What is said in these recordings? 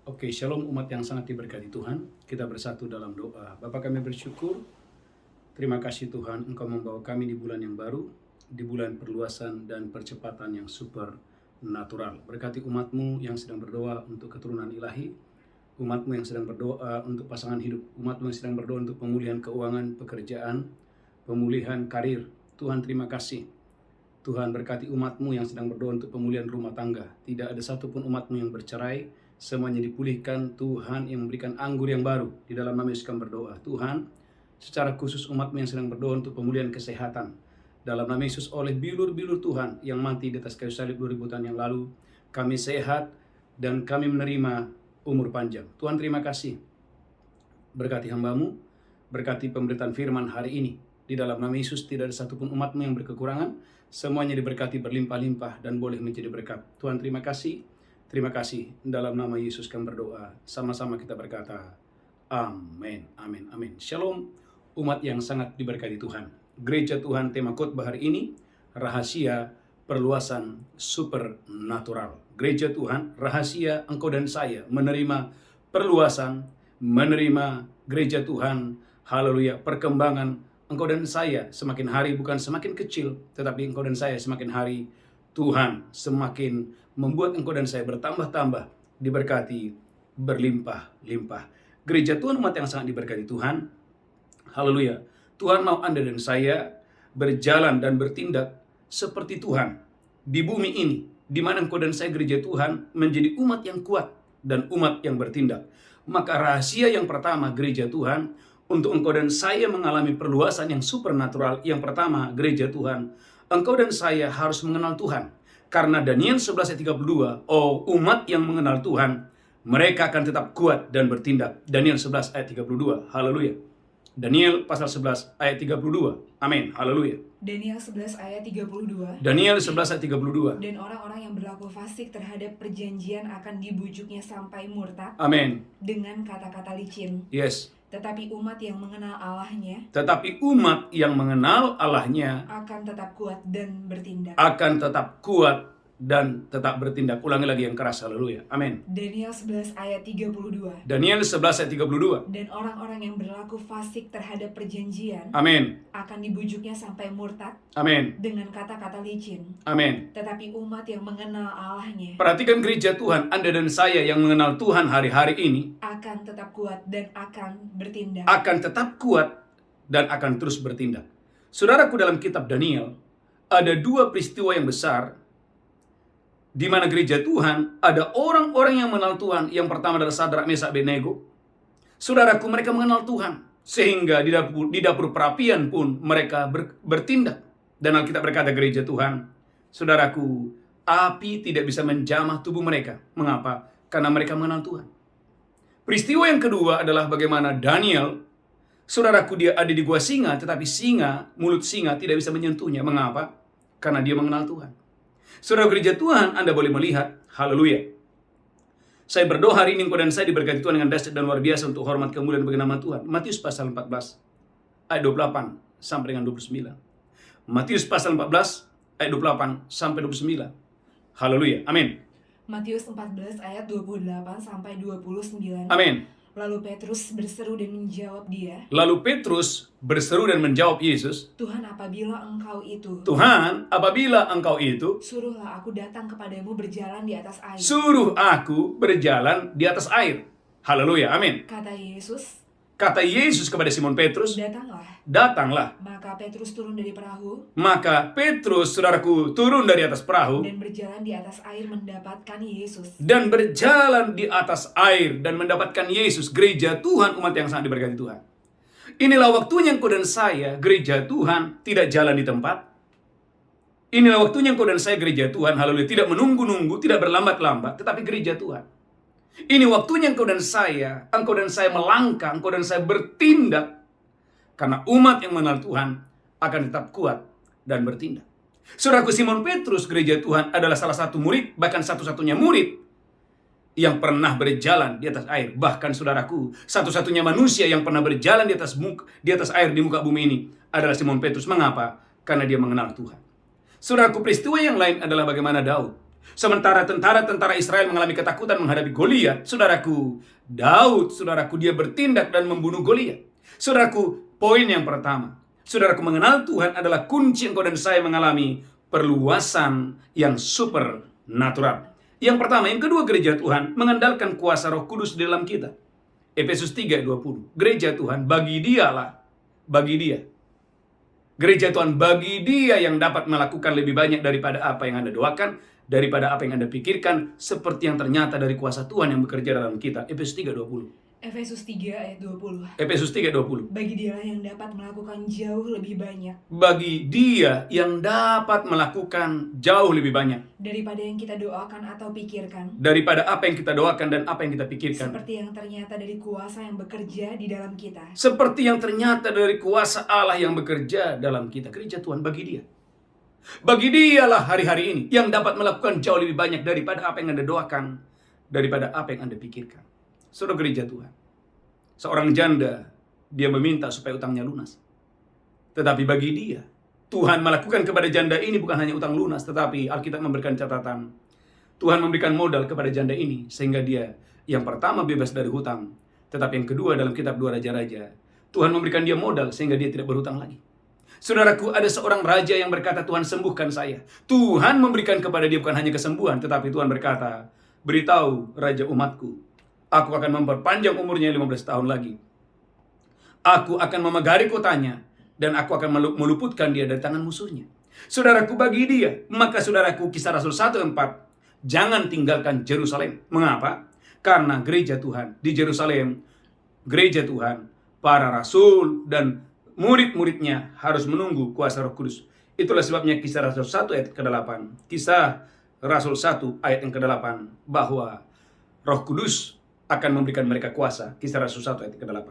Oke, shalom umat yang sangat diberkati Tuhan. Kita bersatu dalam doa. Bapa kami bersyukur, terima kasih Tuhan Engkau membawa kami di bulan yang baru, di bulan perluasan dan percepatan yang super natural. Berkati umatmu yang sedang berdoa untuk keturunan ilahi, umatmu yang sedang berdoa untuk pasangan hidup, umatmu yang sedang berdoa untuk pemulihan keuangan, pekerjaan, pemulihan karir. Tuhan terima kasih. Tuhan berkati umatmu yang sedang berdoa untuk pemulihan rumah tangga. Tidak ada satupun umatmu yang bercerai, semuanya dipulihkan. Tuhan yang memberikan anggur yang baru. Di dalam nama Yesus kami berdoa. Tuhan, secara khusus umatmu yang sedang berdoa untuk pemulihan kesehatan. Dalam nama Yesus, oleh bilur-bilur Tuhan yang mati di atas kayu salib 2000 tahun yang lalu, kami sehat dan kami menerima umur panjang. Tuhan terima kasih. Berkati hambamu, berkati pemberitaan firman hari ini. Di dalam nama Yesus tidak ada satupun umatmu yang berkekurangan. Semuanya diberkati berlimpah-limpah dan boleh menjadi berkat. Tuhan terima kasih. Terima kasih. Dalam nama Yesus kami berdoa. Sama-sama kita berkata, amin, amin, amin. Shalom umat yang sangat diberkati Tuhan. Gereja Tuhan tema khotbah hari ini, rahasia perluasan supernatural. Gereja Tuhan, rahasia engkau dan saya menerima perluasan, menerima gereja Tuhan, haleluya, perkembangan engkau dan saya semakin hari bukan semakin kecil, tetapi engkau dan saya semakin hari Tuhan semakin membuat engkau dan saya bertambah-tambah, diberkati, berlimpah-limpah. Gereja Tuhan umat yang sangat diberkati Tuhan, haleluya. Tuhan mau Anda dan saya berjalan dan bertindak seperti Tuhan di bumi ini, di mana engkau dan saya gereja Tuhan menjadi umat yang kuat dan umat yang bertindak. Maka rahasia yang pertama gereja Tuhan, untuk engkau dan saya mengalami perluasan yang supernatural, yang pertama gereja Tuhan, engkau dan saya harus mengenal Tuhan. Karena Daniel 11 ayat 32, oh umat yang mengenal Tuhan, mereka akan tetap kuat dan bertindak. Daniel 11 ayat 32, haleluya. Daniel pasal 11 ayat 32, amin, haleluya. Daniel 11 ayat 32. Daniel 11 ayat 32. Dan orang-orang yang berlaku fasik terhadap perjanjian akan dibujuknya sampai murtad. Amin. Dengan kata-kata licin. Yes. Tetapi umat yang mengenal Allahnya, tetapi umat yang mengenal Allahnya akan tetap kuat dan bertindak. Akan tetap kuat dan tetap bertindak. Ulangi lagi yang keras, haleluya. Amin. Daniel 11 ayat 32. Daniel 11 ayat 32. Dan orang-orang yang berlaku fasik terhadap perjanjian, amin, akan dibujuknya sampai murtad. Amin. Dengan kata-kata licin. Amin. Tetapi umat yang mengenal Allahnya, perhatikan gereja Tuhan, Anda dan saya yang mengenal Tuhan hari-hari ini, akan tetap kuat dan akan bertindak. Akan tetap kuat dan akan terus bertindak. Saudaraku, dalam kitab Daniel ada dua peristiwa yang besar di mana gereja Tuhan ada orang-orang yang mengenal Tuhan. Yang pertama adalah Sadrak, Mesak, Abednego. Saudaraku, mereka mengenal Tuhan sehingga di dapur perapian pun mereka bertindak. Dan Alkitab berkata gereja Tuhan, saudaraku, api tidak bisa menjamah tubuh mereka. Mengapa? Karena mereka mengenal Tuhan. Peristiwa yang kedua adalah bagaimana Daniel, saudaraku, dia ada di gua singa, tetapi mulut singa tidak bisa menyentuhnya. Mengapa? Karena dia mengenal Tuhan. Saudara gereja Tuhan, Anda boleh melihat, haleluya. Saya berdoa hari ini engkau dan saya diberkati Tuhan dengan dahsyat dan luar biasa untuk hormat kemuliaan bagi nama Tuhan. Matius pasal 14 ayat 28 sampai dengan 29. Matius pasal 14 ayat 28 sampai 29. Haleluya. Amin. Matius 14 ayat 28 sampai 29. Amin. Lalu Petrus berseru dan menjawab dia. Lalu Petrus berseru dan menjawab Yesus, Tuhan, apabila engkau itu, Tuhan, apabila engkau itu, suruhlah aku datang kepadamu berjalan di atas air. suruh aku berjalan di atas air. Haleluya. Amin. Kata Yesus kepada Simon Petrus, datanglah. Maka Petrus turun dari perahu. Maka Petrus, saudaraku, turun dari atas perahu. Dan berjalan di atas air mendapatkan Yesus. Dan berjalan di atas air dan mendapatkan Yesus. Gereja Tuhan, umat yang sangat diberkati Tuhan. Inilah waktunya engkau dan saya, gereja Tuhan, tidak jalan di tempat. Inilah waktunya engkau dan saya, gereja Tuhan, haleluya, tidak menunggu-nunggu, tidak berlambat-lambat, tetapi gereja Tuhan. Ini waktunya engkau dan saya melangkah, engkau dan saya bertindak. Karena umat yang mengenal Tuhan akan tetap kuat dan bertindak. Saudaraku, Simon Petrus, gereja Tuhan, adalah salah satu murid, bahkan satu-satunya murid yang pernah berjalan di atas air. Bahkan saudaraku, satu-satunya manusia yang pernah berjalan di atas air di muka bumi ini adalah Simon Petrus. Mengapa? Karena dia mengenal Tuhan. Saudaraku, peristiwa yang lain adalah bagaimana Daud. Sementara tentara-tentara Israel mengalami ketakutan menghadapi Goliat, saudaraku, Daud, saudaraku, dia bertindak dan membunuh Goliat. Saudaraku, poin yang pertama, saudaraku, mengenal Tuhan adalah kunci engkau dan saya mengalami perluasan yang supernatural. Yang pertama, yang kedua, gereja Tuhan mengandalkan kuasa Roh Kudus di dalam kita. Efesus 3:20. Gereja Tuhan bagi dia. Gereja Tuhan bagi dia yang dapat melakukan lebih banyak daripada apa yang Anda doakan, daripada apa yang Anda pikirkan, seperti yang ternyata dari kuasa Tuhan yang bekerja dalam kita. Efesus 3:20. Efesus 3 ayat 20. Efesus 3:20. Bagi dialah yang dapat melakukan jauh lebih banyak Bagi dia yang dapat melakukan jauh lebih banyak daripada yang kita doakan atau pikirkan, daripada apa yang kita doakan dan apa yang kita pikirkan. seperti yang ternyata dari kuasa yang bekerja di dalam kita. Seperti yang ternyata dari kuasa Allah yang bekerja dalam kita. Gereja Tuhan bagi dia. Bagi dialah hari-hari ini yang dapat melakukan jauh lebih banyak daripada apa yang Anda doakan, daripada apa yang Anda pikirkan. Saudara gereja Tuhan, seorang janda, dia meminta supaya utangnya lunas. Tetapi bagi dia, Tuhan melakukan kepada janda ini bukan hanya utang lunas, tetapi Alkitab memberikan catatan. Tuhan memberikan modal kepada janda ini, sehingga dia yang pertama bebas dari hutang. Tetapi yang kedua dalam kitab 2 Raja-Raja, Tuhan memberikan dia modal sehingga dia tidak berhutang lagi. Saudaraku, ada seorang raja yang berkata, Tuhan sembuhkan saya. Tuhan memberikan kepada dia bukan hanya kesembuhan, tetapi Tuhan berkata, beritahu raja umatku, aku akan memperpanjang umurnya 15 tahun lagi. Aku akan memegari kotanya, dan aku akan meluputkan dia dari tangan musuhnya. Saudaraku, bagi dia, maka saudaraku, Kisah Rasul 1:4, jangan tinggalkan Yerusalem. Mengapa? Karena gereja Tuhan di Yerusalem, gereja Tuhan, para rasul dan murid-muridnya harus menunggu kuasa Roh Kudus. Itulah sebabnya Kisah Rasul 1 ayat ke-8. Kisah Rasul 1 ayat yang ke-8, bahwa Roh Kudus akan memberikan mereka kuasa. Kisah Rasul 1 ayat ke-8.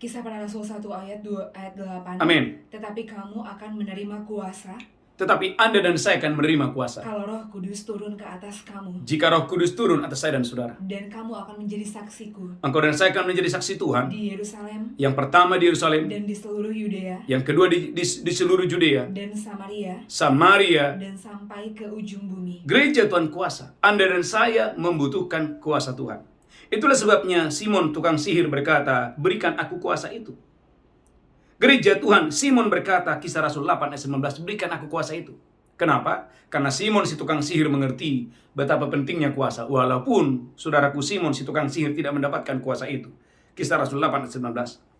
Kisah para Rasul 1 ayat 2 ayat 8. Amin. Tetapi kamu akan menerima kuasa Tetapi Anda dan saya akan menerima kuasa kalau Roh Kudus turun ke atas kamu, jika Roh Kudus turun atas saya dan saudara. dan kamu akan menjadi saksiku Engkau dan saya akan menjadi saksi Tuhan. di Yerusalem Yang pertama di Yerusalem, dan di seluruh Yudea yang kedua di seluruh Judea, dan Samaria Samaria. dan sampai ke ujung bumi. Gereja Tuhan kuasa. Anda dan saya membutuhkan kuasa Tuhan. Itulah sebabnya Simon tukang sihir berkata, berikan aku kuasa itu. Gereja Tuhan, Simon berkata, Kisah Rasul 8 ayat 19, berikan aku kuasa itu. Kenapa? Karena Simon si tukang sihir mengerti betapa pentingnya kuasa. Walaupun saudaraku Simon si tukang sihir tidak mendapatkan kuasa itu. Kisah Rasul 8 ayat 19.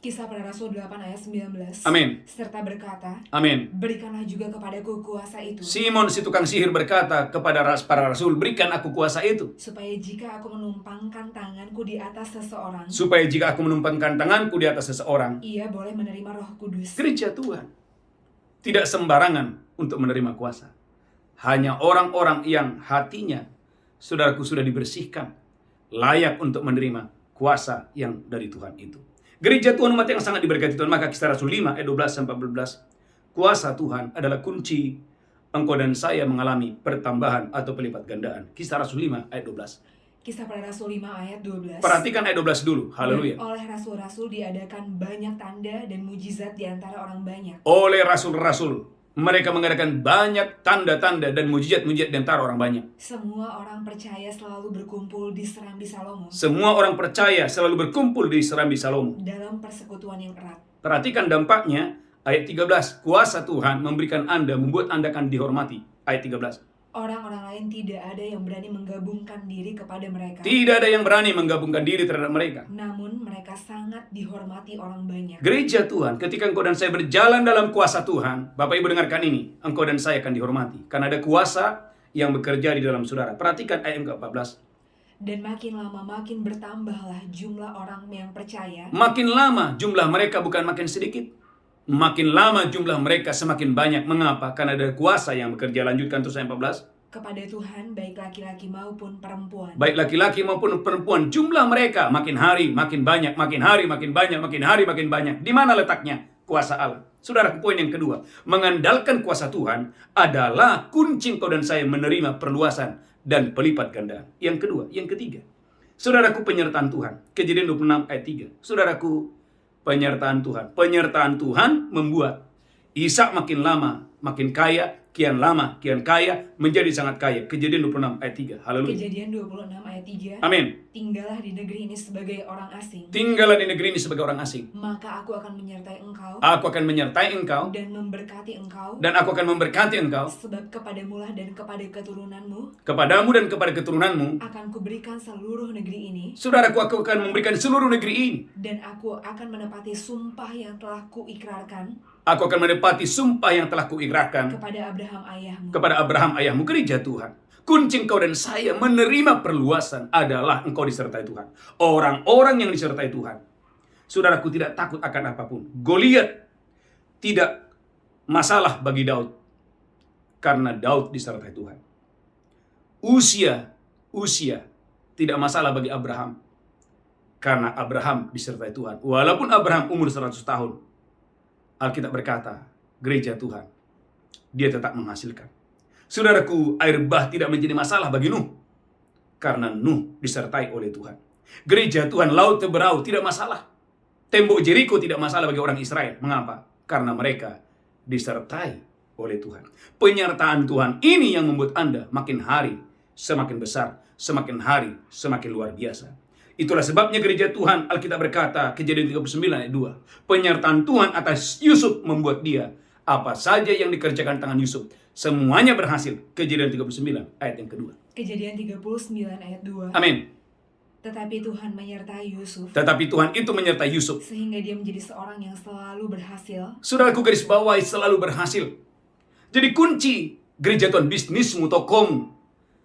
Kisah para Rasul 8 ayat 19. Amin. Serta berkata, Amin. berikanlah juga kepadaku kuasa itu, Simon si tukang sihir berkata kepada para rasul, berikan aku kuasa itu. supaya jika aku menumpangkan tanganku di atas seseorang, Supaya jika aku menumpangkan tanganku di atas seseorang, ia boleh menerima Roh Kudus. gereja Tuhan tidak sembarangan untuk menerima kuasa. Hanya orang-orang yang hatinya, saudaraku, sudah dibersihkan, layak untuk menerima kuasa yang dari Tuhan itu. Gereja Tuhan, umat yang sangat diberkati Tuhan, maka Kisah Rasul 5 ayat 12-14, kuasa Tuhan adalah kunci engkau dan saya mengalami pertambahan atau pelipat gandaan. Kisah Rasul 5 ayat 12. Kisah para Rasul 5 ayat 12. Perhatikan ayat 12 dulu. Haleluya. Dan oleh rasul-rasul diadakan banyak tanda dan mujizat di antara orang banyak. Oleh rasul-rasul, mereka mengadakan banyak tanda-tanda dan mujizat-mujizat di antara orang banyak. Semua orang percaya selalu berkumpul di Serambi Salomo Semua orang percaya selalu berkumpul di Serambi Salomo. dalam persekutuan yang erat. Perhatikan dampaknya, ayat 13. Kuasa Tuhan memberikan Anda, membuat Anda akan dihormati. Ayat 13. Orang-orang lain tidak ada yang berani menggabungkan diri kepada mereka. Tidak ada yang berani menggabungkan diri terhadap mereka. Namun mereka sangat dihormati orang banyak. Gereja Tuhan, ketika engkau dan saya berjalan dalam kuasa Tuhan, Bapak Ibu dengarkan ini, engkau dan saya akan dihormati. Karena ada kuasa yang bekerja di dalam saudara. Perhatikan ayat yang ke-14. Dan makin lama makin bertambahlah jumlah orang yang percaya. Makin lama jumlah mereka bukan makin sedikit. Makin lama jumlah mereka semakin banyak. Mengapa? Karena ada kuasa yang bekerja. Lanjutkan terus ayat 14. Kepada Tuhan baik laki-laki maupun perempuan. Baik laki-laki maupun perempuan, jumlah mereka makin hari makin banyak, makin hari makin banyak, makin hari makin banyak. Di mana letaknya? Kuasa Allah. Saudara, poin yang kedua, mengandalkan kuasa Tuhan adalah kunci engkau dan saya menerima perluasan dan pelipat gandaan. Yang kedua, yang ketiga, saudaraku, penyertaan Tuhan. Kejadian 26 ayat 3. Saudaraku, penyertaan Tuhan. Penyertaan Tuhan membuat Ishak makin lama, makin kaya, kian lama, kian kaya, menjadi sangat kaya. Kejadian 26 ayat 3. Haleluya. Kejadian 26 ayat 3. Amin. Tinggallah di negeri ini sebagai orang asing. Tinggallah di negeri ini sebagai orang asing. Maka aku akan menyertai engkau. Aku akan menyertai engkau. Dan memberkati engkau. Dan aku akan memberkati engkau. Sebab kepadamulah dan kepada keturunanmu. Kepadamu dan kepada keturunanmu. Akan kuberikan seluruh negeri ini. Saudaraku, aku akan memberikan seluruh negeri ini. Dan aku akan menepati sumpah yang telah kuikrarkan. Aku akan menepati sumpah yang telah kuikrarkan. Kepada Abraham ayahmu. Kepada Abraham ayahmu. Gereja Tuhan. Kunci engkau dan saya menerima perluasan adalah engkau disertai Tuhan. Orang-orang yang disertai Tuhan. Saudaraku, tidak takut akan apapun. Goliat tidak masalah bagi Daud. Karena Daud disertai Tuhan. Usia tidak masalah bagi Abraham. Karena Abraham disertai Tuhan. Walaupun Abraham umur 100 tahun. Alkitab berkata, gereja Tuhan, dia tetap menghasilkan. Saudaraku, air bah tidak menjadi masalah bagi Nuh. Karena Nuh disertai oleh Tuhan. Gereja Tuhan, laut Teberau tidak masalah. Tembok Jeriko tidak masalah bagi orang Israel. Mengapa? Karena mereka disertai oleh Tuhan. Penyertaan Tuhan ini yang membuat Anda makin hari semakin besar, semakin hari semakin luar biasa. Itulah sebabnya gereja Tuhan, Alkitab berkata, Kejadian 39 ayat 2. Penyertaan Tuhan atas Yusuf membuat dia, apa saja yang dikerjakan tangan Yusuf, semuanya berhasil. Kejadian 39 ayat yang kedua. Kejadian 39 ayat 2. Amin. Tetapi Tuhan menyertai Yusuf. Tetapi Tuhan itu menyertai Yusuf. Sehingga dia menjadi seorang yang selalu berhasil. Saudaraku, garis bawahi, selalu berhasil. Jadi kunci gereja Tuhan, bisnismu, tokomu,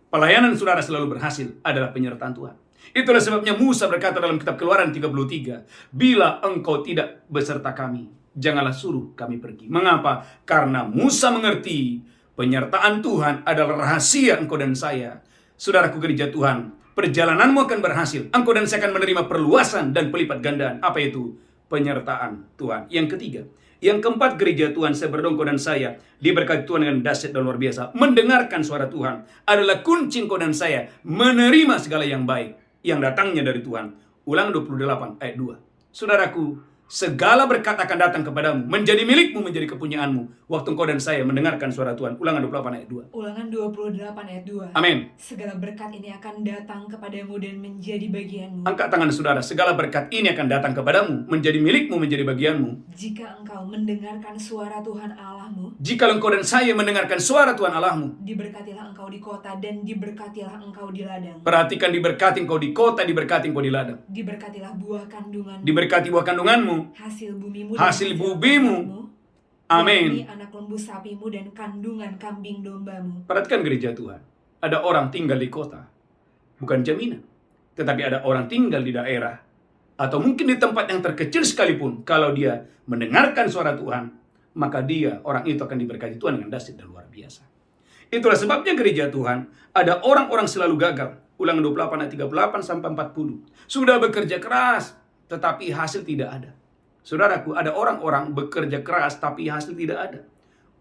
pelayanan saudara selalu berhasil adalah penyertaan Tuhan. Itulah sebabnya Musa berkata dalam kitab Keluaran 33, bila engkau tidak beserta kami, janganlah suruh kami pergi. Mengapa? Karena Musa mengerti penyertaan Tuhan adalah rahasia engkau dan saya. Saudaraku, gereja Tuhan, perjalananmu akan berhasil. Engkau dan saya akan menerima perluasan dan pelipat gandaan. Apa itu? Penyertaan Tuhan. Yang ketiga. Yang keempat, gereja Tuhan, saya berdoa engkau dan saya diberkati Tuhan dengan dahsyat dan luar biasa. Mendengarkan suara Tuhan adalah kunci engkau dan saya menerima segala yang baik yang datangnya dari Tuhan. Ulangan 28 ayat 2. Saudaraku, segala berkat akan datang kepadamu, menjadi milikmu, menjadi kepunyaanmu, waktu engkau dan saya mendengarkan suara Tuhan. Ulangan 28 ayat 2. Ulangan 28 ayat 2. Amin. Segala berkat ini akan datang kepadamu dan menjadi bagianmu. Angkat tangan saudara, segala berkat ini akan datang kepadamu, menjadi milikmu, menjadi bagianmu. Jika engkau mendengarkan suara Tuhan Allahmu. Jika engkau dan saya mendengarkan suara Tuhan Allahmu. Diberkatilah engkau di kota dan diberkatilah engkau di ladang. Perhatikan, diberkati engkau di kota, diberkati engkau di ladang. Diberkatilah buah kandunganmu. Diberkati buah kandunganmu. Hasil bumimu. Hasil bumimu. Amin. Anak lembu sapimu dan kandungan kambing dombamu. Perhatikan gereja Tuhan. Ada orang tinggal di kota. Bukan jaminan. Tetapi ada orang tinggal di daerah. Atau mungkin di tempat yang terkecil sekalipun. Kalau dia mendengarkan suara Tuhan, maka dia, orang itu akan diberkati Tuhan dengan dahsyat dan luar biasa. Itulah sebabnya gereja Tuhan, ada orang-orang selalu gagal. Ulangan 28 ayat 38 sampai 40. Sudah bekerja keras, tetapi hasil tidak ada. Saudaraku, ada orang-orang bekerja keras tapi hasil tidak ada.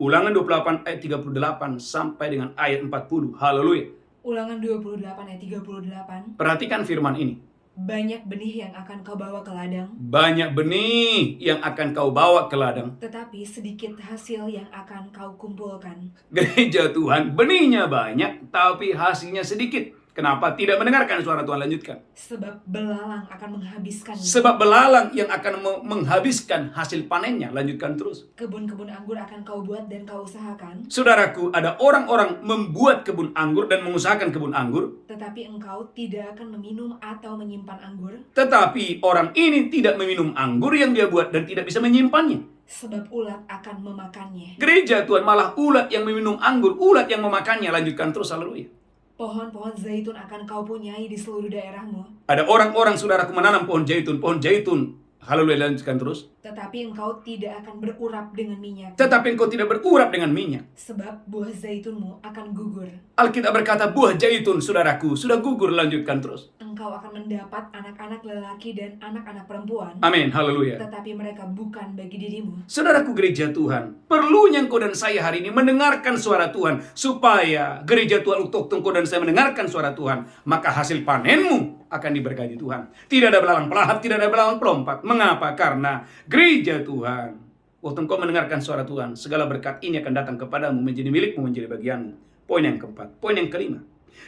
Ulangan 28 ayat 38 sampai dengan ayat 40. Haleluya. Ulangan 28 ayat 38. Perhatikan firman ini. Banyak benih yang akan kau bawa ke ladang. Banyak benih yang akan kau bawa ke ladang. Tetapi sedikit hasil yang akan kau kumpulkan. Gereja Tuhan, benihnya banyak tapi hasilnya sedikit. Kenapa tidak mendengarkan suara Tuhan? Lanjutkan. Sebab belalang akan menghabiskannya. Sebab belalang yang akan menghabiskan hasil panennya. Lanjutkan terus. Kebun-kebun anggur akan kau buat dan kau usahakan. Saudaraku, ada orang-orang membuat kebun anggur dan mengusahakan kebun anggur. Tetapi engkau tidak akan meminum atau menyimpan anggur. Tetapi orang ini tidak meminum anggur yang dia buat dan tidak bisa menyimpannya. Sebab ulat akan memakannya. Gereja Tuhan, malah ulat yang meminum anggur, ulat yang memakannya. Lanjutkan terus, haleluya. Pohon-pohon zaitun akan kau punyai di seluruh daerahmu. Ada orang-orang, saudaraku, menanam pohon zaitun. Pohon zaitun, haleluya, lanjutkan terus. Tetapi engkau tidak akan berurap dengan minyak. Tetapi engkau tidak berurap dengan minyak. Sebab buah zaitunmu akan gugur. Alkitab berkata buah zaitun, saudaraku, sudah gugur. Lanjutkan terus. Engkau akan mendapat anak-anak lelaki dan anak-anak perempuan. Amin, haleluya. Tetapi mereka bukan bagi dirimu. Saudaraku, gereja Tuhan, perlunya engkau dan saya hari ini mendengarkan suara Tuhan. Supaya gereja Tuhan, untuk engkau dan saya mendengarkan suara Tuhan, maka hasil panenmu akan diberkati Tuhan. Tidak ada belalang pelahap, tidak ada belalang pelompat. Mengapa? Karena gereja Tuhan Waktu engkau mendengarkan suara Tuhan, segala berkat ini akan datang kepadamu, menjadi milikmu, menjadi bagianmu. Poin yang keempat. Poin yang kelima.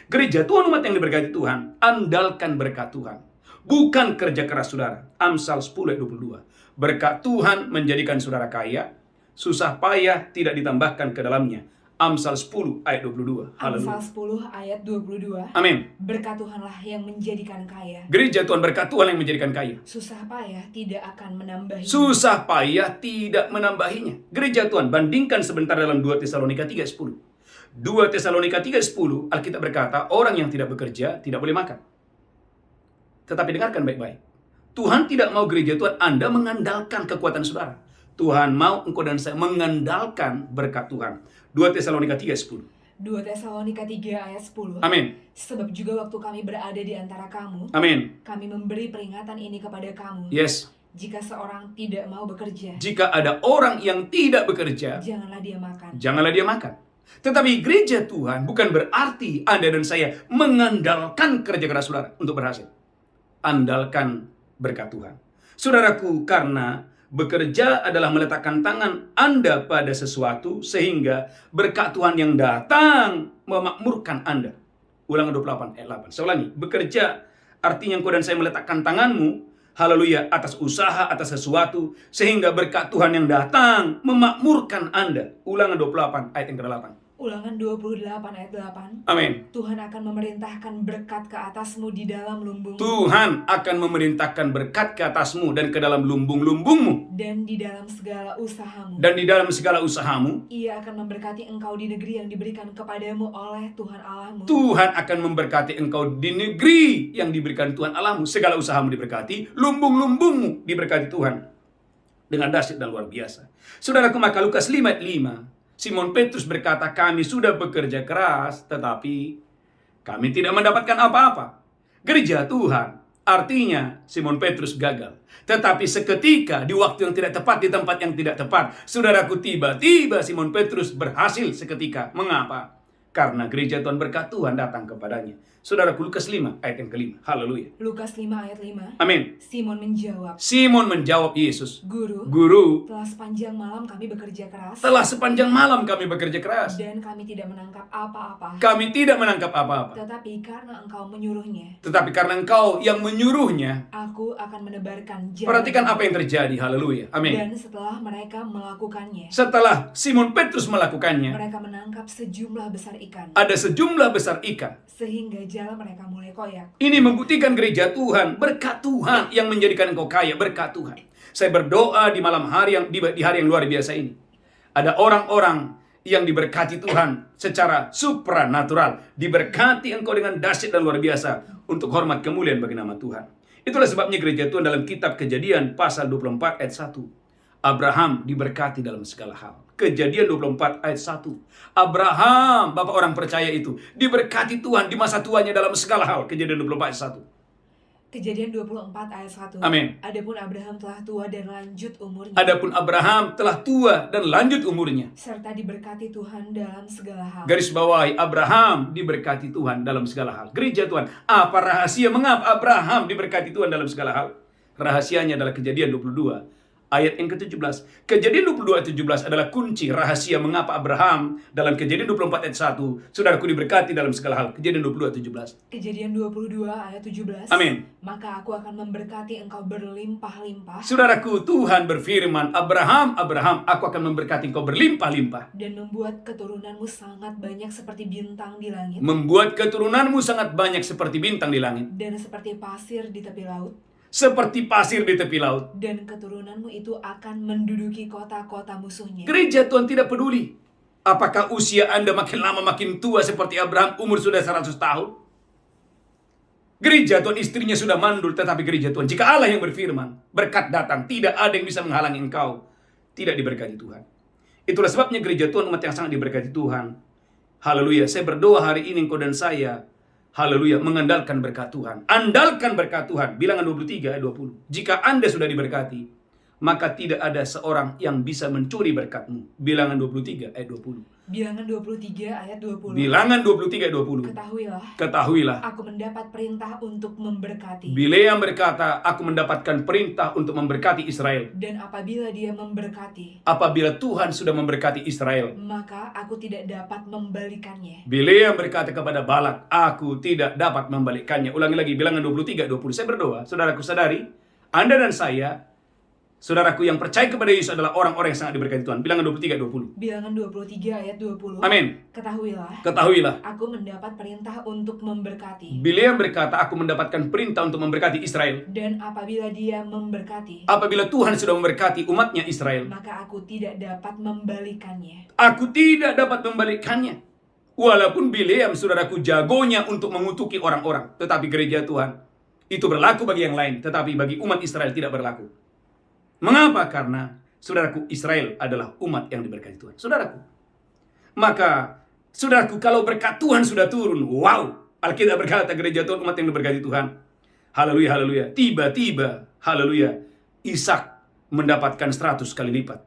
Gereja Tuhan, umat yang diberkati Tuhan, andalkan berkat Tuhan, bukan kerja keras saudara. Amsal 10 ayat 22. Berkat Tuhan menjadikan saudara kaya, susah payah tidak ditambahkan ke dalamnya. Amsal 10 ayat 22. Amsal Haleluya. 10 ayat 22. Amin. Berkat Tuhanlah yang menjadikan kaya. Gereja Tuhan, berkat Tuhan yang menjadikan kaya. Susah payah tidak akan menambahi. Susah payah tidak menambahinya. Gereja Tuhan, bandingkan sebentar dalam 2 Tesalonika 3:10. 2 Tesalonika 3:10, Alkitab berkata, orang yang tidak bekerja tidak boleh makan. Tetapi dengarkan baik-baik. Tuhan tidak mau gereja Tuhan Anda mengandalkan kekuatan saudara. Tuhan mau engkau dan saya mengandalkan berkat Tuhan. 2 Tesalonika 3:10. 2 Tesalonika 3 ayat 10. Amin. Sebab juga waktu kami berada di antara kamu, Amin. kami memberi peringatan ini kepada kamu. Yes. Jika seorang tidak mau bekerja, Jika ada orang yang tidak bekerja, janganlah dia makan. janganlah dia makan. Tetapi gereja Tuhan bukan berarti Anda dan saya mengandalkan kerja keras saudara untuk berhasil. Andalkan berkat Tuhan. Saudaraku, karena bekerja adalah meletakkan tangan Anda pada sesuatu sehingga berkat Tuhan yang datang memakmurkan Anda. Ulangan 28 ayat 8. Saya ulangi. Bekerja artinya engkau dan saya meletakkan tanganmu, haleluya, atas usaha, atas sesuatu, sehingga berkat Tuhan yang datang memakmurkan Anda. Ulangan 28 ayat yang ke-8. Ulangan 28 ayat 8. Amin. Tuhan akan memerintahkan berkat ke atasmu di dalam lumbung. Tuhan akan memerintahkan berkat ke atasmu dan ke dalam lumbung-lumbungmu. Dan di dalam segala usahamu. Dan di dalam segala usahamu, Ia akan memberkati engkau di negeri yang diberikan kepadamu oleh Tuhan Allahmu. Tuhan akan memberkati engkau di negeri yang diberikan Tuhan Allahmu. Segala usahamu diberkati, lumbung-lumbungmu diberkati Tuhan. Dengan dahsyat dan luar biasa. Saudaraku, maka Lukas 5 ayat 5. Simon Petrus berkata, kami sudah bekerja keras, tetapi kami tidak mendapatkan apa-apa. Gereja Tuhan, artinya Simon Petrus gagal. Tetapi seketika, di waktu yang tidak tepat, di tempat yang tidak tepat, saudaraku, tiba-tiba Simon Petrus berhasil seketika. Mengapa? Karena gereja Tuhan, berkat Tuhan datang kepadanya. Saudaraku, Lukas 5 ayat yang ke-5. Haleluya. Lukas 5 ayat 5. Amin. Simon menjawab, Simon menjawab Yesus, Guru, Guru, telah sepanjang malam kami bekerja keras. telah sepanjang malam kami bekerja keras. Dan kami tidak menangkap apa-apa. Kami tidak menangkap apa-apa. Tetapi karena engkau menyuruhnya, Tetapi karena engkau yang menyuruhnya. aku akan menebarkan jalan. Perhatikan apa yang terjadi. Haleluya. Amin. Dan setelah mereka melakukannya, Setelah Simon Petrus melakukannya, mereka menangkap sejumlah besar ikan, ada sejumlah besar ikan. sehingga jalan mereka mulai koyak. Ini membuktikan gereja Tuhan, berkat Tuhan yang menjadikan engkau kaya, berkat Tuhan. Saya berdoa di malam hari di hari yang luar biasa ini. Ada orang-orang yang diberkati Tuhan secara supranatural. Diberkati engkau dengan dahsyat dan luar biasa untuk hormat kemuliaan bagi nama Tuhan. Itulah sebabnya gereja Tuhan dalam kitab Kejadian pasal 24 ayat 1. Abraham diberkati dalam segala hal. Kejadian 24 ayat 1. Abraham, bapak orang percaya itu, diberkati Tuhan di masa tuanya dalam segala hal. Kejadian 24 ayat 1. Kejadian 24 ayat 1. Amin. Adapun Abraham telah tua dan lanjut umurnya. Adapun Abraham telah tua dan lanjut umurnya. Serta diberkati Tuhan dalam segala hal. Garis bawahi, Abraham diberkati Tuhan dalam segala hal. Gereja Tuhan, apa rahasia mengapa Abraham diberkati Tuhan dalam segala hal? Rahasianya adalah Kejadian 22 ayat yang ke-17. Kejadian 22 ayat 17 adalah kunci rahasia mengapa Abraham dalam Kejadian 24 ayat 1, saudaraku, diberkati dalam segala hal. Kejadian 22 ayat 17. Kejadian 22 ayat 17. Amin. Maka aku akan memberkati engkau berlimpah-limpah. Saudaraku, Tuhan berfirman, Abraham, aku akan memberkati engkau berlimpah-limpah. Dan membuat keturunanmu sangat banyak seperti bintang di langit. Membuat keturunanmu sangat banyak seperti bintang di langit. Dan seperti pasir di tepi laut. Seperti pasir di tepi laut. Dan keturunanmu itu akan menduduki kota-kota musuhnya. Gereja Tuhan tidak peduli apakah usia Anda makin lama makin tua seperti Abraham, umur sudah 100 tahun. Gereja Tuhan istrinya sudah mandul, tetapi gereja Tuhan, jika Allah yang berfirman, berkat datang, tidak ada yang bisa menghalangi engkau tidak diberkati Tuhan. Itulah sebabnya gereja Tuhan, umat yang sangat diberkati Tuhan. Haleluya. Saya berdoa hari ini engkau dan saya, haleluya, mengandalkan berkat Tuhan. Andalkan berkat Tuhan. Bilangan 23 ayat 20. Jika Anda sudah diberkati, maka tidak ada seorang yang bisa mencuri berkatmu. Bilangan 23 ayat 20. Bilangan 23 ayat 20. Bilangan 23 ayat 20. Ketahuilah, aku mendapat perintah untuk memberkati. Bileam berkata, aku mendapatkan perintah untuk memberkati Israel. Dan apabila dia memberkati, Apabila Tuhan sudah memberkati Israel, maka aku tidak dapat membalikannya. Bileam berkata kepada Balak, aku tidak dapat membalikannya. Ulangi lagi, Bilangan 23 ayat 20. Saya berdoa, saudaraku sadari, Anda dan saya, saudaraku yang percaya kepada Yesus adalah orang-orang yang sangat diberkati Tuhan. Bilangan 23 ayat 20. Bilangan 23 ayat 20. Amin. Ketahuilah, aku mendapat perintah untuk memberkati. Bileam berkata, aku mendapatkan perintah untuk memberkati Israel. Dan apabila dia memberkati, Apabila Tuhan sudah memberkati umatnya Israel, maka aku tidak dapat membalikannya. Aku tidak dapat membalikannya. Walaupun Bileam, saudaraku, jagonya untuk mengutuki orang-orang, tetapi gereja Tuhan itu berlaku bagi yang lain, tetapi bagi umat Israel tidak berlaku. Mengapa? Karena, saudaraku, Israel adalah umat yang diberkati Tuhan. Saudaraku, maka, saudaraku, kalau berkat Tuhan sudah turun, wow, Alkitab berkata gereja Tuhan umat yang diberkati Tuhan. Haleluya, haleluya. Tiba-tiba, haleluya, Ishak mendapatkan 100 kali lipat.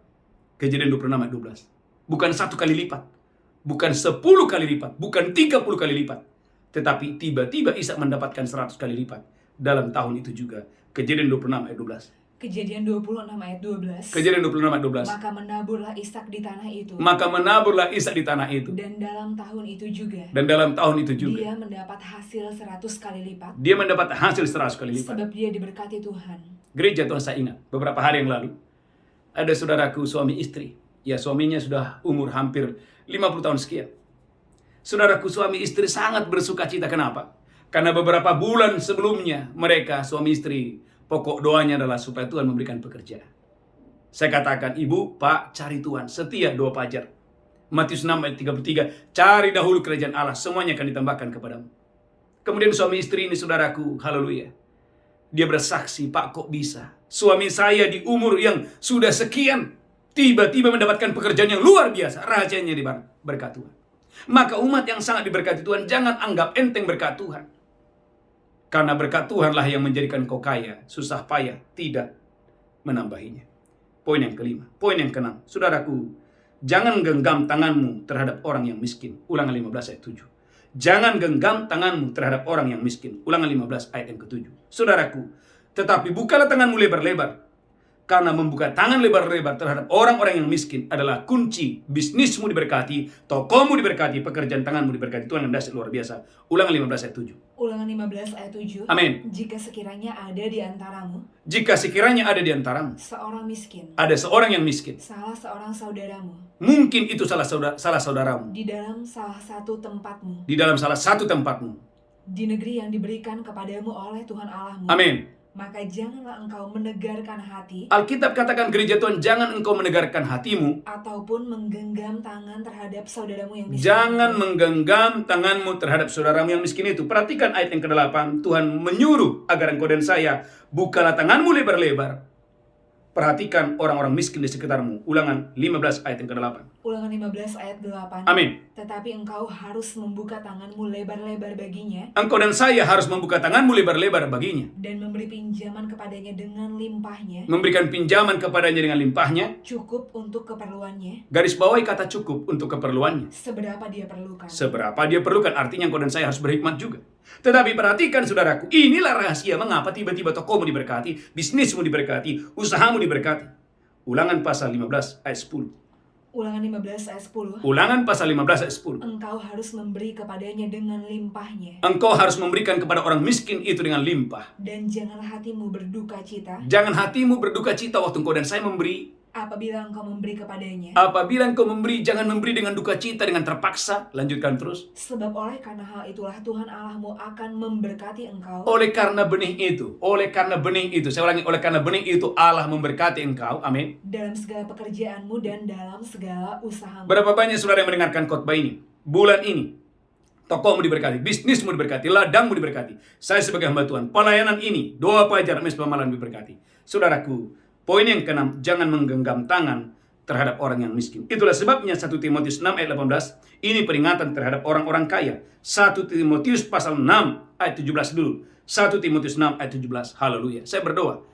Kejadian 26 ayat 12. Bukan 1 kali lipat, bukan 10 kali lipat, bukan 30 kali lipat. Tetapi tiba-tiba Ishak mendapatkan 100 kali lipat dalam tahun itu juga. Kejadian 26 ayat 12. Kejadian 26 ayat 12. Kejadian 26 ayat 12. Maka menaburlah Ishak di tanah itu. Maka menaburlah Ishak di tanah itu. Dan dalam tahun itu juga. Dan dalam tahun itu juga. Dia mendapat hasil 100 kali lipat. Dia mendapat hasil 100 kali lipat. Sebab dia diberkati Tuhan. Gereja Tuhan, saya ingat beberapa hari yang lalu ada saudaraku suami istri. Ya, suaminya sudah umur hampir 50 tahun sekian. Saudaraku suami istri sangat bersuka cita. Kenapa? Karena beberapa bulan sebelumnya mereka suami istri pokok doanya adalah supaya Tuhan memberikan pekerjaan. Saya katakan, ibu, pak, cari Tuhan. Setia doa fajar. Matius 6 ayat 33. Cari dahulu kerajaan Allah. Semuanya akan ditambahkan kepadamu. Kemudian suami istri ini, saudaraku, haleluya, dia bersaksi, pak, kok bisa? Suami saya di umur yang sudah sekian, tiba-tiba mendapatkan pekerjaan yang luar biasa. Rahasianya di mana? Berkat Tuhan. Maka umat yang sangat diberkati Tuhan, jangan anggap enteng berkat Tuhan. Karena berkat Tuhanlah yang menjadikan kau kaya, susah payah tidak menambahinya. Poin yang kelima. Poin yang keenam. Saudaraku, jangan genggam tanganmu terhadap orang yang miskin. Ulangan 15 ayat 7. Jangan genggam tanganmu terhadap orang yang miskin. Ulangan 15 ayat yang ke-7. Saudaraku, tetapi bukalah tanganmu lebar-lebar. Karena membuka tangan lebar-lebar terhadap orang-orang yang miskin adalah kunci bisnismu diberkati, tokomu diberkati, pekerjaan tanganmu diberkati. Tuhan yang dahsyat luar biasa. Ulangan 15 ayat 7. Ulangan 15 ayat 7. Amin. Jika sekiranya ada di antaramu, jika sekiranya ada di antaramu seorang miskin, ada seorang yang miskin, salah seorang saudaramu, mungkin itu salah saudaramu, di dalam salah satu tempatmu, di negeri yang diberikan kepadamu oleh Tuhan Allahmu. Amin. Maka janganlah engkau menegarkan hati. Alkitab katakan gereja Tuhan, jangan engkau menegarkan hatimu ataupun menggenggam tangan terhadap saudaramu yang miskin. Jangan menggenggam tanganmu terhadap saudaramu yang miskin itu. Perhatikan ayat yang ke-8. Tuhan menyuruh agar engkau dan saya, bukalah tanganmu lebar-lebar. Perhatikan orang-orang miskin di sekitarmu. Ulangan 15 ayat yang ke-8. Ulangan 15 ayat 8. Amin. Tetapi engkau harus membuka tanganmu lebar-lebar baginya. Engkau dan saya harus membuka tanganmu lebar-lebar baginya. Dan memberi pinjaman kepadanya dengan limpahnya. Memberikan pinjaman kepadanya dengan limpahnya. Cukup untuk keperluannya. Garis bawahi kata cukup untuk keperluannya. Seberapa dia perlukan. Seberapa dia perlukan. Artinya engkau dan saya harus berhikmat juga. Tetapi perhatikan saudaraku, inilah rahasia mengapa tiba-tiba tokomu diberkati, bisnismu diberkati, usahamu diberkati. Ulangan pasal 15 ayat 10. Ulangan 15 ayat 10. Ulangan pasal 15 ayat 10. Engkau harus memberi kepadanya dengan limpahnya. Engkau harus memberikan kepada orang miskin itu dengan limpah. Dan janganlah hatimu berduka cita. Jangan hatimu berduka cita waktu engkau dan saya memberi. Apabila engkau memberi kepadanya. Apabila engkau memberi, jangan memberi dengan duka cita, dengan terpaksa. Lanjutkan terus. Sebab oleh karena hal itulah Tuhan Allahmu akan memberkati engkau. Oleh karena benih itu. Saya ulangi, oleh karena benih itu Allah memberkati engkau. Amin. Dalam segala pekerjaanmu dan dalam segala usahamu. Berapa banyak saudara yang mendengarkan khotbah ini? Bulan ini. Tokomu diberkati, bisnismu diberkati, ladangmu diberkati. Saya sebagai hamba Tuhan, pelayanan ini, doa fajar, mesbah malam diberkati. Saudaraku, poin yang ke-6, jangan menggenggam tangan terhadap orang yang miskin. Itulah sebabnya 1 Timotius 6 ayat 18, ini peringatan terhadap orang-orang kaya. 1 Timotius pasal 6 ayat 17 dulu. 1 Timotius 6 ayat 17. Haleluya. Saya berdoa,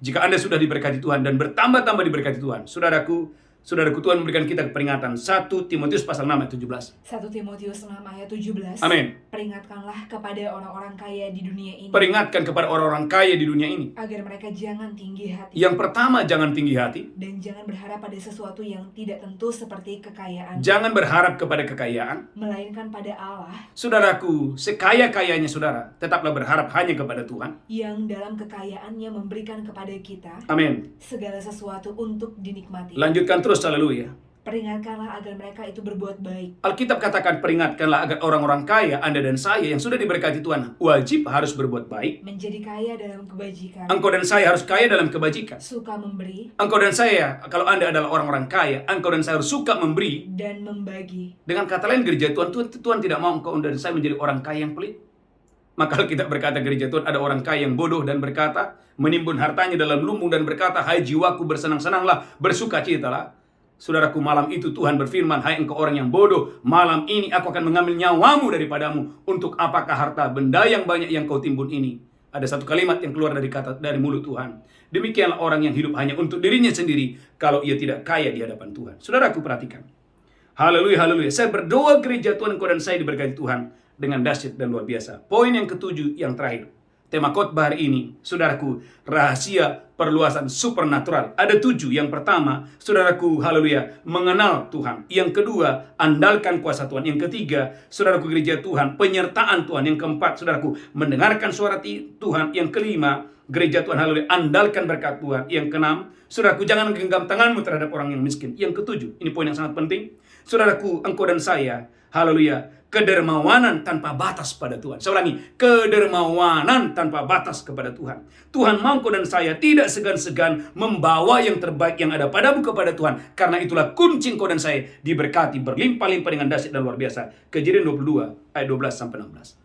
jika Anda sudah diberkati Tuhan dan bertambah-tambah diberkati Tuhan, saudaraku, Saudaraku, Tuhan memberikan kita peringatan 1 Timotius pasal 6 ayat 17. 1 Timotius 6 ayat 17. Amin. Peringatkanlah kepada orang-orang kaya di dunia ini, Peringatkan kepada orang-orang kaya di dunia ini. agar mereka jangan tinggi hati. Yang pertama, jangan tinggi hati. Dan jangan berharap pada sesuatu yang tidak tentu seperti kekayaan. Jangan berharap kepada kekayaan. Melainkan pada Allah. Saudaraku, sekaya-kayanya saudara, tetaplah berharap hanya kepada Tuhan. Yang dalam kekayaannya memberikan kepada kita Amin. segala sesuatu untuk dinikmati. Lanjutkan terus, haleluya. Peringatkanlah agar mereka itu berbuat baik. Alkitab katakan peringatkanlah agar orang-orang kaya, Anda dan saya yang sudah diberkati Tuhan, wajib harus berbuat baik. Menjadi kaya dalam kebajikan. Engkau dan saya harus kaya dalam kebajikan. Suka memberi. Engkau dan saya, kalau Anda adalah orang-orang kaya, engkau dan saya harus suka memberi. Dan membagi. Dengan kata lain, gereja Tuhan tidak mau engkau dan saya menjadi orang kaya yang pelit. Maka Alkitab berkata gereja Tuhan ada orang kaya yang bodoh dan berkata, menimbun hartanya dalam lumbung dan berkata, hai jiwaku bersenang-senanglah, bersukacitalah. Saudaraku, malam itu Tuhan berfirman, hai engkau orang yang bodoh, malam ini aku akan mengambil nyawamu daripadamu. Untuk apakah harta benda yang banyak yang kau timbun ini? Ada satu kalimat yang keluar dari mulut Tuhan. Demikianlah orang yang hidup hanya untuk dirinya sendiri, kalau ia tidak kaya di hadapan Tuhan. Saudaraku, perhatikan. Haleluya, haleluya. Saya berdoa gereja Tuhan, engkau dan saya diberkati Tuhan dengan dahsyat dan luar biasa. Poin yang ketujuh, yang terakhir. Tema khotbah hari ini, saudaraku, rahasia perluasan supernatural. Ada 7. Yang pertama, saudaraku, haleluya, mengenal Tuhan. Yang kedua, andalkan kuasa Tuhan. Yang ketiga, saudaraku gereja Tuhan, penyertaan Tuhan. Yang keempat, saudaraku, mendengarkan suara Tuhan. Yang kelima, gereja Tuhan, haleluya, andalkan berkat Tuhan. Yang keenam, saudaraku, jangan genggam tanganmu terhadap orang yang miskin. Yang ketujuh, ini poin yang sangat penting. Saudaraku, engkau dan saya, haleluya, kedermawanan tanpa batas pada Tuhan. Saya ulangi, kedermawanan tanpa batas kepada Tuhan. Tuhan mau engkau dan saya tidak segan-segan membawa yang terbaik yang ada padamu kepada Tuhan. Karena itulah kunci engkau dan saya diberkati berlimpah-limpah dengan dahsyat dan luar biasa. Kejadian 22 ayat 12 sampai 16.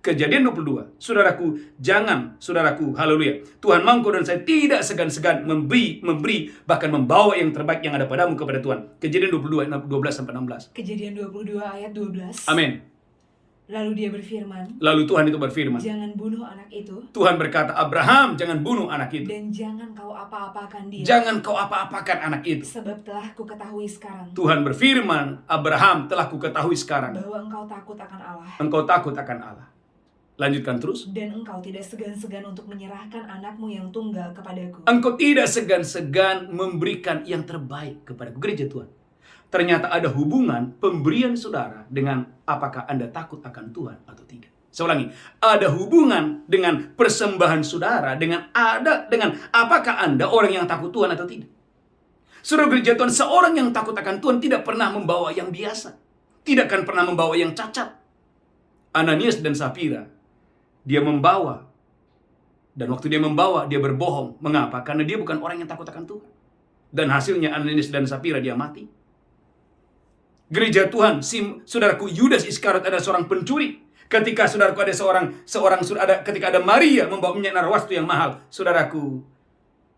Kejadian 22, saudaraku, jangan, saudaraku, haleluya, Tuhan mau engkau dan saya tidak segan-segan memberi, bahkan membawa yang terbaik yang ada padamu kepada Tuhan. Kejadian 22 ayat 12 sampai 16. Kejadian 22 ayat 12. Amin. Lalu dia berfirman, Lalu Tuhan itu berfirman, jangan bunuh anak itu. Tuhan berkata, Abraham, jangan bunuh anak itu. Dan jangan kau apa-apakan dia. Jangan kau apa-apakan anak itu. Sebab telah ku ketahui sekarang Tuhan berfirman, Abraham, telah ku ketahui sekarang bahwa engkau takut akan Allah. engkau takut akan Allah. Lanjutkan terus. Dan engkau tidak segan-segan untuk menyerahkan anakmu yang tunggal kepadaku. Engkau tidak segan-segan memberikan yang terbaik kepada gereja Tuhan. Ternyata ada hubungan pemberian saudara dengan apakah Anda takut akan Tuhan atau tidak. Saya ulangi, ada hubungan dengan persembahan saudara dengan apakah Anda orang yang takut Tuhan atau tidak. Saudara gereja Tuhan, seorang yang takut akan Tuhan tidak pernah membawa yang biasa. Tidak akan pernah membawa yang cacat. Ananias dan Safira, dia membawa. Dan waktu dia membawa, dia berbohong. Mengapa? Karena dia bukan orang yang takut akan Tuhan. Dan hasilnya Ananias dan Safira dia mati. Gereja Tuhan, saudaraku, Yudas Iskariot ada seorang pencuri. Ketika saudaraku ada ketika ada Maria membawa minyak narwastu yang mahal, saudaraku,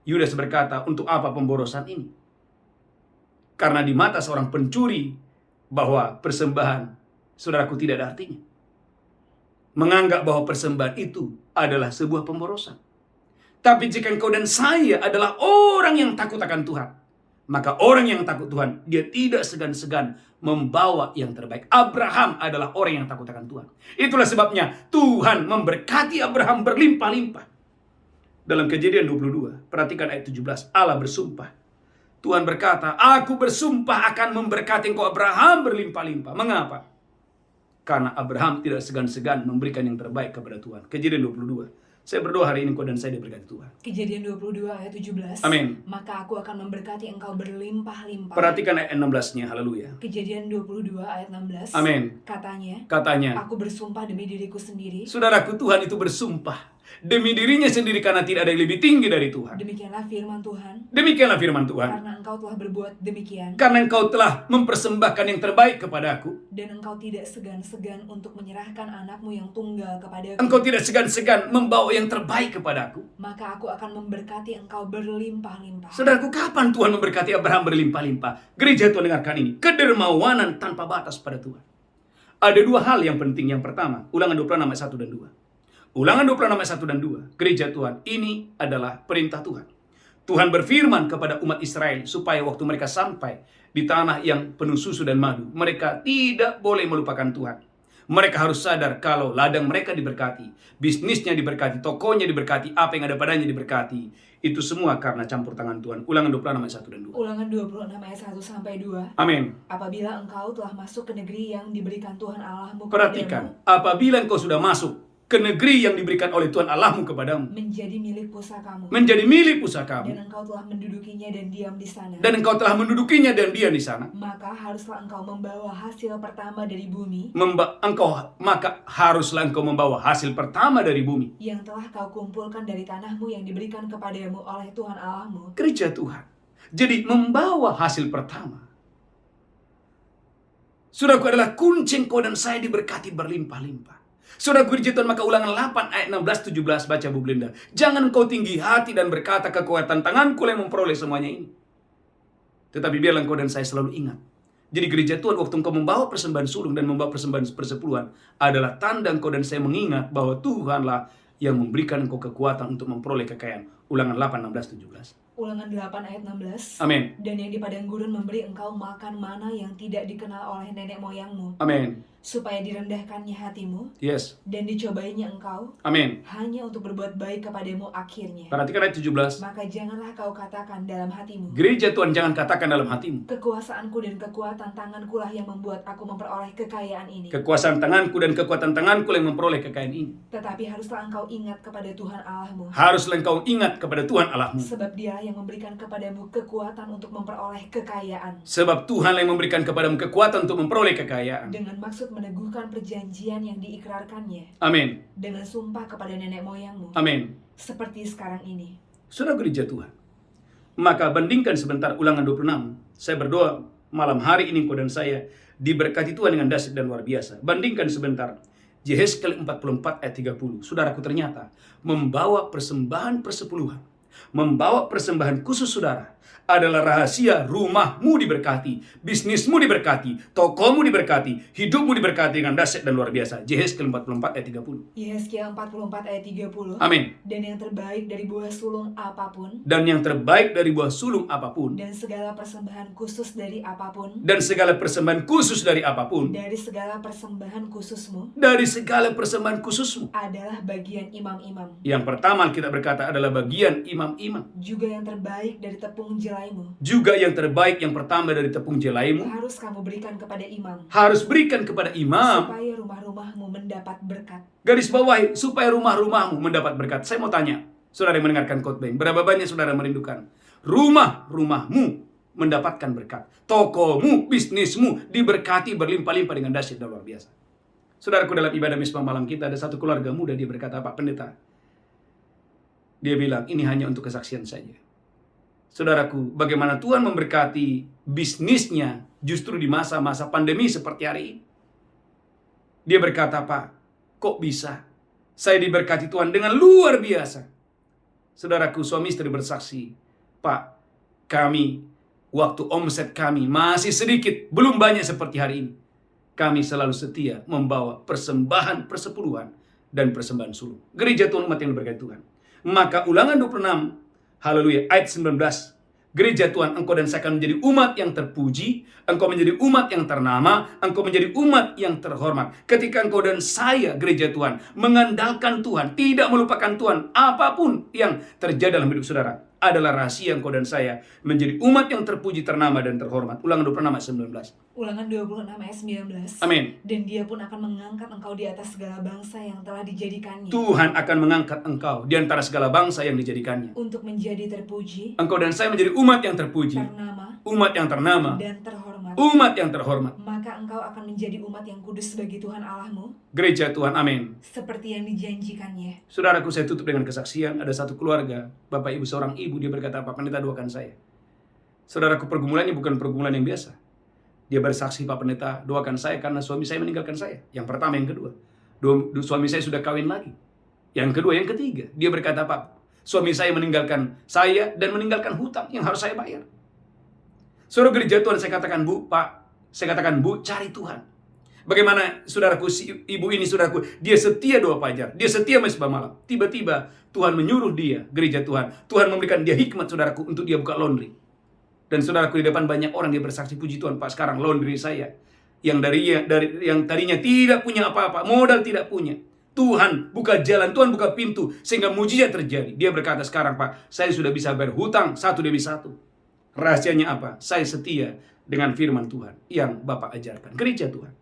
Yudas berkata, untuk apa pemborosan ini? Karena di mata seorang pencuri bahwa persembahan, saudaraku, tidak ada artinya. Menganggap bahwa persembahan itu adalah sebuah pemborosan. Tapi jika engkau dan saya adalah orang yang takut akan Tuhan, maka orang yang takut Tuhan, dia tidak segan-segan membawa yang terbaik. Abraham adalah orang yang takut akan Tuhan. Itulah sebabnya Tuhan memberkati Abraham berlimpah-limpah. Dalam Kejadian 22, perhatikan ayat 17, Allah bersumpah. Tuhan berkata, aku bersumpah akan memberkati engkau Abraham berlimpah-limpah. Mengapa? Karena Abraham tidak segan-segan memberikan yang terbaik kepada Tuhan. Kejadian 22. Saya berdoa hari ini kau dan saya diberkati Tuhan. Kejadian 22 ayat 17. Amin. Maka aku akan memberkati engkau berlimpah-limpah. Perhatikan ayat 16-nya, haleluya. Kejadian 22 ayat 16. Amin. Katanya, aku bersumpah demi diriku sendiri. Saudaraku, Tuhan itu bersumpah demi dirinya sendiri karena tidak ada yang lebih tinggi dari Tuhan. Demikianlah firman Tuhan. Demikianlah firman Tuhan. Karena engkau telah berbuat demikian. Karena engkau telah mempersembahkan yang terbaik kepadaku. Dan engkau tidak segan-segan untuk menyerahkan anakmu yang tunggal kepadaku. Engkau tidak segan-segan membawa yang terbaik kepadaku. Maka aku akan memberkati engkau berlimpah-limpah. Saudaraku, kapan Tuhan memberkati Abraham berlimpah-limpah? Gereja Tuhan, dengarkan ini. Kedermawanan tanpa batas pada Tuhan. Ada dua hal yang penting. Yang pertama, Ulangan 26 ayat 1 dan 2. Ulangan 26 ayat 1 dan 2. Gereja Tuhan, ini adalah perintah Tuhan. Tuhan berfirman kepada umat Israel supaya waktu mereka sampai di tanah yang penuh susu dan madu, mereka tidak boleh melupakan Tuhan. Mereka harus sadar kalau ladang mereka diberkati, bisnisnya diberkati, tokonya diberkati, apa yang ada padanya diberkati. Itu semua karena campur tangan Tuhan. Ulangan 26 ayat 1 dan 2. Ulangan 26 ayat 1 sampai 2. Amin. Apabila engkau telah masuk ke negeri yang diberikan Tuhan Allahmu Perhatikan, apabila engkau sudah masuk ke negeri yang diberikan oleh Tuhan Allahmu kepadamu, menjadi milik pusakamu, menjadi milik pusakamu, dan engkau telah mendudukinya dan diam di sana, dan engkau telah mendudukinya dan diam di sana, maka haruslah engkau membawa hasil pertama dari bumi maka haruslah engkau membawa hasil pertama dari bumi yang telah kau kumpulkan dari tanahmu yang diberikan kepadamu oleh Tuhan Allahmu. gereja Tuhan. Jadi membawa hasil pertama, saudaraku, adalah kunci engkau dan saya diberkati berlimpah-limpah. Saudaraku gereja Tuhan, maka Ulangan 8 ayat 16-17 baca Bu Belinda. Jangan engkau tinggi hati dan berkata kekuatan tanganku yang memperoleh semuanya ini. Tetapi biarlah engkau dan saya selalu ingat. Jadi gereja Tuhan, waktu engkau membawa persembahan sulung dan membawa persembahan persepuluhan, adalah tanda engkau dan saya mengingat bahwa Tuhanlah yang memberikan engkau kekuatan untuk memperoleh kekayaan. Ulangan 8, 16, 17. Ulangan 8 ayat 16. Amin. Dan yang di padang gurun memberi engkau makan mana yang tidak dikenal oleh nenek moyangmu, Amin. supaya direndahkannya hatimu, Yes. dan dicobainya engkau, Amin. hanya untuk berbuat baik kepadamu akhirnya. Perhatikan ayat 17. Maka janganlah kau katakan dalam hatimu, Gereja Tuhan, jangan katakan dalam hatimu, kekuasaanku dan kekuatan tanganku lah yang membuat aku memperoleh kekayaan ini. kekuasaan tanganku dan kekuatan tanganku yang memperoleh kekayaan ini. Tetapi haruslah engkau ingat kepada Tuhan Allahmu, Haruslah engkau ingat kepada Tuhan Allahmu. sebab Dia yang memberikan kepadamu kekuatan untuk memperoleh kekayaan, Sebab Tuhan yang memberikan kepadamu kekuatan untuk memperoleh kekayaan. dengan maksud meneguhkan perjanjian yang diikrarkannya Amin. dengan sumpah kepada nenek moyangmu, Amin. seperti sekarang ini. Saudara gereja Tuhan, maka bandingkan sebentar Ulangan 26. Saya berdoa malam hari ini engkau dan saya diberkati Tuhan dengan dahsyat dan luar biasa. Bandingkan sebentar Yehezkiel 44 ayat 30. Saudaraku, ternyata membawa persembahan persepuluhan, membawa persembahan khusus saudara adalah rahasia rumahmu diberkati, bisnismu diberkati, tokomu diberkati, hidupmu diberkati dengan dahsyat dan luar biasa. Yehezkiel 44 ayat 30. Yehezkiel 44 ayat 30. Amin. Dan yang terbaik dari buah sulung apapun, Dan yang terbaik dari buah sulung apapun, dan segala persembahan khusus dari apapun, dan segala persembahan khusus dari apapun, dari segala persembahan khususmu, dari segala persembahan khususmu. adalah bagian imam-imam. Yang pertama kita berkata adalah bagian imam-imam. Juga yang terbaik dari tepung jelaimu, Juga yang terbaik yang pertama dari tepung jelaimu harus kamu berikan kepada imam, harus berikan kepada imam. supaya rumah-rumahmu mendapat berkat. Garis bawahi, supaya rumah-rumahmu mendapat berkat. Saya mau tanya, saudara yang mendengarkan khotbah, berapa banyak saudara merindukan rumah-rumahmu mendapatkan berkat, tokomu, bisnismu diberkati berlimpah-limpah dengan dahsyat dan luar biasa. Saudaraku, dalam ibadah Misbah malam kita ada satu keluarga muda, dia berkata, Pak Pendeta, dia bilang ini hanya untuk kesaksian saja. Saudaraku, bagaimana Tuhan memberkati bisnisnya justru di masa-masa pandemi seperti hari ini. Dia berkata, Pak, kok bisa? Saya diberkati Tuhan dengan luar biasa. Saudaraku, suami istri bersaksi, Pak, kami, waktu omset kami masih sedikit, belum banyak seperti hari ini. Kami selalu setia membawa persembahan persepuluhan dan persembahan sulung. Gereja Tuhan, umat yang diberkati Tuhan. Maka Ulangan 26, haleluya, ayat 19. Gereja Tuhan, engkau dan saya akan menjadi umat yang terpuji, engkau menjadi umat yang ternama, engkau menjadi umat yang terhormat. Ketika engkau dan saya, gereja Tuhan, mengandalkan Tuhan, tidak melupakan Tuhan, apapun yang terjadi dalam hidup saudara, adalah rahasia engkau dan saya menjadi umat yang terpuji, ternama, dan terhormat. Ulangan 26 ayat 19. Ulangan 26 ayat 19. Amin. Dan Dia pun akan mengangkat engkau di atas segala bangsa yang telah dijadikannya, Tuhan akan mengangkat engkau di antara segala bangsa yang dijadikannya. untuk menjadi terpuji, Engkau dan saya menjadi umat yang terpuji, ternama, umat yang ternama, dan terhormat. umat yang terhormat. Maka engkau akan menjadi umat yang kudus bagi Tuhan Allahmu, Gereja Tuhan, amin. seperti yang dijanjikannya. Saudaraku, saya tutup dengan kesaksian. Ada satu keluarga, bapak ibu seorang ibu, dia berkata, Pak Pendeta, doakan saya. Saudaraku, pergumulannya bukan pergumulan yang biasa. Dia bersaksi, Pak Pendeta, doakan saya karena suami saya meninggalkan saya. Yang pertama, yang kedua. Suami saya sudah kawin lagi. Yang kedua, yang ketiga. Dia berkata, Pak, suami saya meninggalkan saya dan meninggalkan hutang yang harus saya bayar. Saudara gereja Tuhan, saya katakan, Bu, Pak, saya katakan, Bu, cari Tuhan. Bagaimana saudaraku, si ibu ini saudaraku, dia setia doa fajar, dia setia mesbah malam. Tiba-tiba Tuhan menyuruh dia, gereja Tuhan, Tuhan memberikan dia hikmat saudaraku untuk dia buka laundry. Dan saudaraku, di depan banyak orang dia bersaksi, puji Tuhan Pak, sekarang laundry saya yang yang tadinya tidak punya apa-apa, modal tidak punya, Tuhan buka jalan, Tuhan buka pintu sehingga mujizat terjadi. Dia berkata, sekarang Pak, saya sudah bisa berhutang satu demi satu. Rahasianya apa? Saya setia dengan firman Tuhan yang Bapak ajarkan. Gereja Tuhan,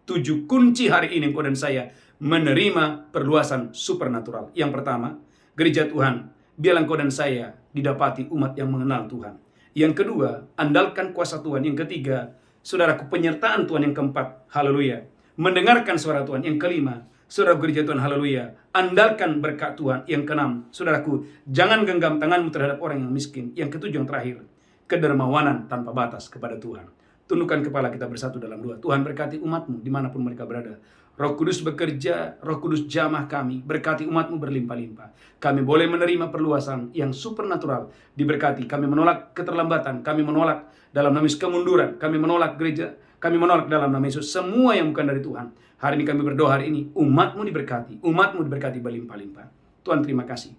7 kunci hari ini engkau dan saya menerima perluasan supernatural. Yang pertama, gereja Tuhan, biarlah engkau dan saya didapati umat yang mengenal Tuhan. Yang kedua, andalkan kuasa Tuhan. Yang ketiga, saudaraku, penyertaan Tuhan. Yang keempat, haleluya, mendengarkan suara Tuhan. Yang kelima, saudara gereja Tuhan, haleluya, andalkan berkat Tuhan. Yang keenam, saudaraku, jangan genggam tanganmu terhadap orang yang miskin. Yang ketujuh, yang terakhir, kedermawanan tanpa batas kepada Tuhan. Tundukkan kepala kita bersatu dalam doa. Tuhan berkati umatmu dimanapun mereka berada. Roh Kudus bekerja, Roh Kudus jamah kami, berkati umatmu berlimpah-limpah. Kami boleh menerima perluasan yang supernatural, diberkati. Kami menolak keterlambatan, kami menolak dalam nama Yesus kemunduran, kami menolak gereja, kami menolak dalam nama Yesus semua yang bukan dari Tuhan. Hari ini kami berdoa, hari ini umatmu diberkati berlimpah-limpah. Tuhan terima kasih.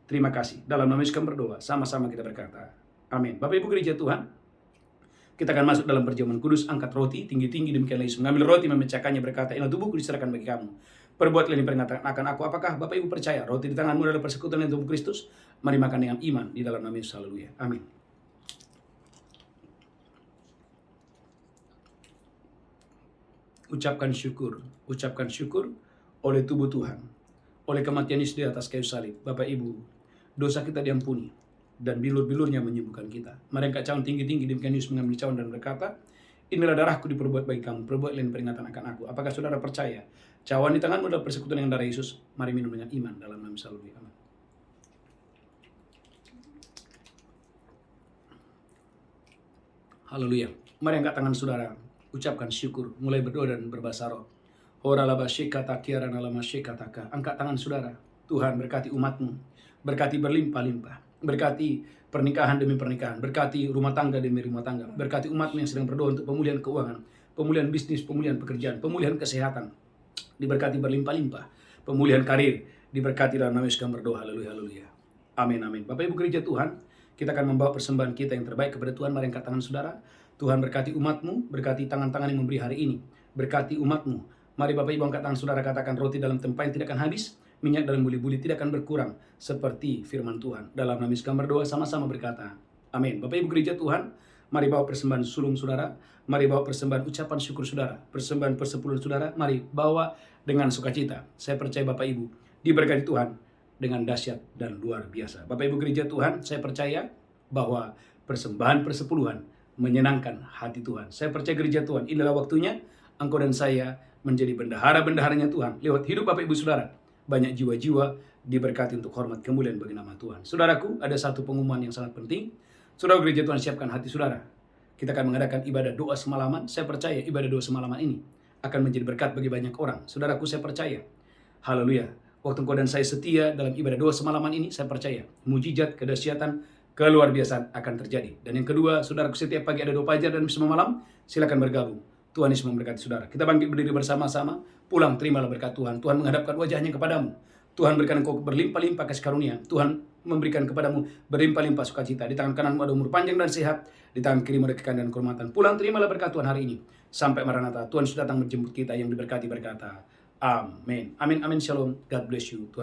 Terima kasih. Dalam nama Yesus kami berdoa, sama-sama kita berkata, amin. Bapak Ibu gereja Tuhan, kita akan masuk dalam perjamuan kudus, angkat roti, tinggi-tinggi, demikianlah Yesus mengambil roti, memecahkannya, berkata, inilah tubuhku diserahkan bagi kamu. Perbuatlah ini peringatan akan aku. Apakah Bapak Ibu percaya roti di tanganmu adalah persekutuan dengan tubuh Kristus? Mari makan dengan iman di dalam nama Yesus. Haleluya. Amin. Ucapkan syukur oleh tubuh Tuhan, oleh kematian Yesus di atas kayu salib. Bapak Ibu, dosa kita diampuni dan bilur-bilurnya menyembuhkan kita. Mari angkat cawan tinggi-tinggi, demikian Yesus mengambil cawan dan berkata, inilah darahku diperbuat bagi kamu, perbuatlah ini peringatan akan aku. Apakah saudara percaya? Cawan di tanganmu adalah persekutuan dengan darah Yesus. Mari minum dengan iman dalam nama Yesus. Amin. Haleluya. Mari angkat tangan saudara, ucapkan syukur, mulai berdoa dan berbahasa roh. Angkat tangan saudara. Tuhan berkati umatmu, berkati berlimpah-limpah. Berkati pernikahan demi pernikahan, berkati rumah tangga demi rumah tangga, berkati umatmu yang sedang berdoa untuk pemulihan keuangan, pemulihan bisnis, pemulihan pekerjaan, pemulihan kesehatan, diberkati berlimpah-limpah, pemulihan karir, diberkati dalam nama Yesus kami berdoa, haleluya, haleluya, amin, amin. Bapak Ibu gereja Tuhan, kita akan membawa persembahan kita yang terbaik kepada Tuhan. Mari angkat tangan saudara. Tuhan berkati umatmu, berkati tangan-tangan yang memberi hari ini, berkati umatmu. Mari Bapak Ibu angkat tangan saudara, katakan, roti dalam tempayan tidak akan habis, minyak dalam buli-buli tidak akan berkurang, seperti firman Tuhan. Dalam nama Yesus kami berdoa, sama-sama berkata, amin. Bapak Ibu gereja Tuhan, mari bawa persembahan sulung saudara, mari bawa persembahan ucapan syukur saudara, persembahan persepuluhan saudara, mari bawa dengan sukacita. Saya percaya Bapak Ibu diberkati Tuhan dengan dahsyat dan luar biasa. Bapak Ibu gereja Tuhan, saya percaya bahwa persembahan persepuluhan menyenangkan hati Tuhan. Saya percaya gereja Tuhan, inilah waktunya engkau dan saya menjadi bendahara-bendaharanya Tuhan. Lewat hidup Bapak Ibu saudara, banyak jiwa-jiwa diberkati untuk hormat kemuliaan bagi nama Tuhan. Saudaraku, ada satu pengumuman yang sangat penting. Saudara gereja Tuhan, siapkan hati saudara. Kita akan mengadakan ibadah doa semalaman. Saya percaya ibadah doa semalaman ini akan menjadi berkat bagi banyak orang. Saudaraku, saya percaya. Haleluya. Waktu engkau dan saya setia dalam ibadah doa semalaman ini, saya percaya mujizat, kedahsyatan, keluar biasa akan terjadi. Dan yang kedua, saudaraku, setiap pagi ada doa fajar dan semua malam, silakan bergabung. Tuhan Yesus memberkati saudara. Kita bangkit berdiri bersama-sama. Pulang, terimalah berkat Tuhan. Tuhan menghadapkan wajahnya kepadamu. Tuhan berikan engkau berlimpah-limpah kasih karunia. Tuhan memberikan kepadamu berlimpah-limpah sukacita. Di tangan kananmu ada umur panjang dan sehat. Di tangan kirimu ada kekayaan dan kehormatan. Pulang, terimalah berkat Tuhan hari ini. Sampai Maranatha. Tuhan sudah datang menjemput kita yang diberkati berkata, amin. Amin, amin, shalom. God bless you. Tuhan